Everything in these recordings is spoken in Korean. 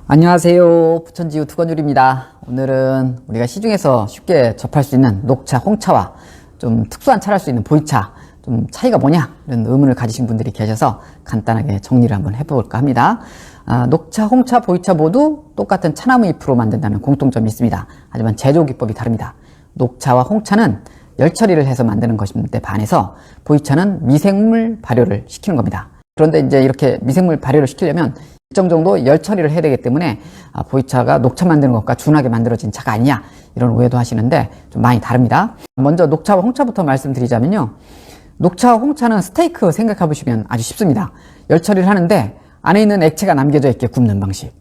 안녕하세요. 부천지우 투건율입니다. 오늘은 우리가 시중에서 쉽게 접할 수 있는 녹차, 홍차와 좀 특수한 차를 할 수 있는 보이차, 좀 차이가 뭐냐 이런 의문을 가지신 분들이 계셔서 간단하게 정리를 한번 해볼까 합니다. 녹차, 홍차, 보이차 모두 똑같은 차나무 잎으로 만든다는 공통점이 있습니다. 하지만 제조 기법이 다릅니다. 녹차와 홍차는 열 처리를 해서 만드는 것인데 반해서 보이차는 미생물 발효를 시키는 겁니다. 그런데 이제 이렇게 미생물 발효를 시키려면 일정 정도 열 처리를 해야 되기 때문에 보이차가 녹차 만드는 것과 준하게 만들어진 차가 아니냐 이런 오해도 하시는데 좀 많이 다릅니다. 먼저 녹차와 홍차부터 말씀드리자면요. 녹차와 홍차는 스테이크 생각해 보시면 아주 쉽습니다. 열 처리를 하는데 안에 있는 액체가 남겨져 있게 굽는 방식,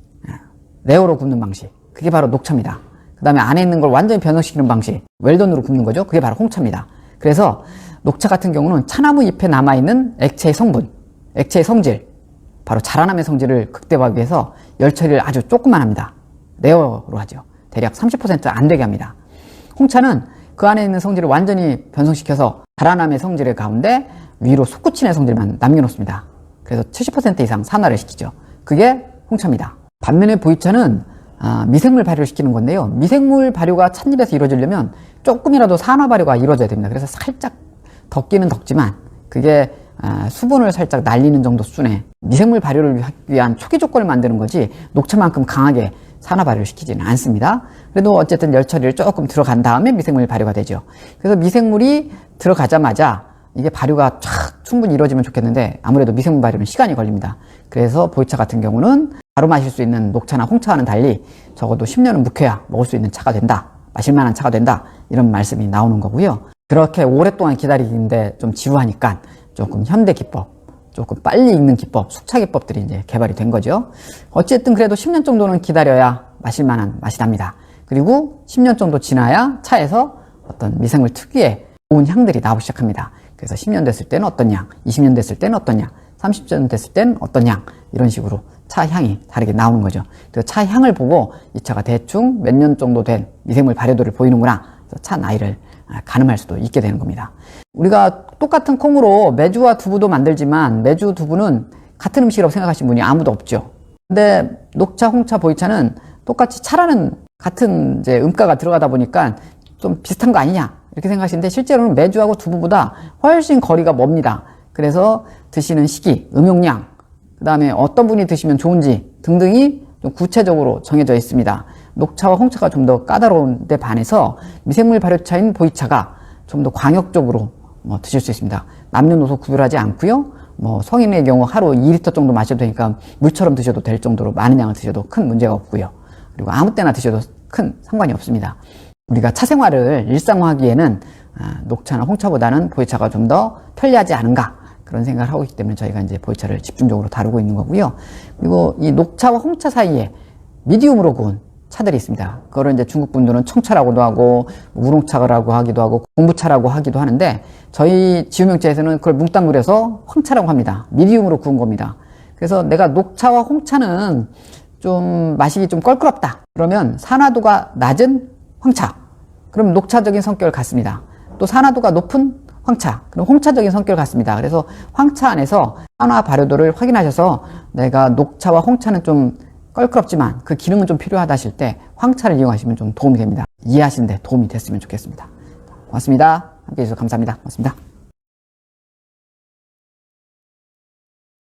레어로 굽는 방식, 그게 바로 녹차입니다. 그 다음에 안에 있는 걸 완전히 변형시키는 방식, 웰던으로 굽는 거죠. 그게 바로 홍차입니다. 그래서 녹차 같은 경우는 차나무 잎에 남아있는 액체의 성분, 액체의 성질, 바로 자라남의 성질을 극대화하기 위해서 열 처리를 아주 조금만 합니다. 레어로 하죠. 대략 30% 안 되게 합니다. 홍차는 그 안에 있는 성질을 완전히 변성시켜서 자라남의 성질 가운데 위로 솟구친의 성질만 남겨놓습니다. 그래서 70% 이상 산화를 시키죠. 그게 홍차입니다. 반면에 보이차는 미생물 발효를 시키는 건데요. 미생물 발효가 찻잎에서 이루어지려면 조금이라도 산화 발효가 이루어져야 됩니다. 그래서 살짝 덥기는 덥지만 그게 수분을 살짝 날리는 정도 수준의 미생물 발효를 하기 위한 초기 조건을 만드는 거지 녹차만큼 강하게 산화 발효를 시키지는 않습니다. 그래도 어쨌든 열 처리를 조금 들어간 다음에 미생물 발효가 되죠. 그래서 미생물이 들어가자마자 이게 발효가 쫙 충분히 이루어지면 좋겠는데 아무래도 미생물 발효는 시간이 걸립니다. 그래서 보이차 같은 경우는 바로 마실 수 있는 녹차나 홍차와는 달리 적어도 10년은 묵혀야 먹을 수 있는 차가 된다, 마실 만한 차가 된다, 이런 말씀이 나오는 거고요. 그렇게 오랫동안 기다리기인데 좀 지루하니까 조금 현대 기법, 조금 빨리 익는 기법, 숙차 기법들이 이제 개발이 된 거죠. 어쨌든 그래도 10년 정도는 기다려야 마실 만한 맛이 납니다. 그리고 10년 정도 지나야 차에서 어떤 미생물 특유의 좋은 향들이 나오기 시작합니다. 그래서 10년 됐을 때는 어떤 향, 20년 됐을 때는 어떤 향, 30년 됐을 때는 어떤 향, 이런 식으로 차 향이 다르게 나오는 거죠. 그래서 차 향을 보고 이 차가 대충 몇 년 정도 된 미생물 발효도를 보이는구나, 그래서 차 나이를 가늠할 수도 있게 되는 겁니다. 우리가 똑같은 콩으로 메주와 두부도 만들지만 메주, 두부는 같은 음식이라고 생각하시는 분이 아무도 없죠. 근데 녹차, 홍차, 보이차는 똑같이 차라는 같은 이제 음가가 들어가다 보니까 좀 비슷한 거 아니냐 이렇게 생각하시는데 실제로는 메주하고 두부보다 훨씬 거리가 멉니다. 그래서 드시는 시기, 음용량, 그 다음에 어떤 분이 드시면 좋은지 등등이 좀 구체적으로 정해져 있습니다. 녹차와 홍차가 좀 더 까다로운 데 반해서 미생물 발효차인 보이차가 좀 더 광역적으로 드실 수 있습니다. 남녀노소 구별하지 않고요. 성인의 경우 하루 2리터 정도 마셔도 되니까 물처럼 드셔도 될 정도로 많은 양을 드셔도 큰 문제가 없고요. 그리고 아무 때나 드셔도 큰 상관이 없습니다. 우리가 차 생활을 일상화하기에는 녹차나 홍차보다는 보이차가 좀 더 편리하지 않은가 그런 생각을 하고 있기 때문에 저희가 이제 보이차를 집중적으로 다루고 있는 거고요. 그리고 이 녹차와 홍차 사이에 미디움으로 구운 차들이 있습니다. 그거를 이제 중국 분들은 청차라고도 하고 우롱차라고 하기도 하고 공부차라고 하기도 하는데 저희 지우명자에서는 그걸 뭉땅그려서 황차라고 합니다. 미디움으로 구운 겁니다. 그래서 내가 녹차와 홍차는 좀 마시기 좀 껄끄럽다 그러면 산화도가 낮은 황차, 그럼 녹차적인 성격을 갖습니다. 또 산화도가 높은 황차, 그럼 홍차적인 성격을 갖습니다. 그래서 황차 안에서 산화 발효도를 확인하셔서 내가 녹차와 홍차는 좀 껄끄럽지만 그 기능은 좀 필요하다 하실 때 황차를 이용하시면 좀 도움이 됩니다. 이해하시는데 도움이 됐으면 좋겠습니다. 고맙습니다. 함께해 주셔서 감사합니다. 고맙습니다.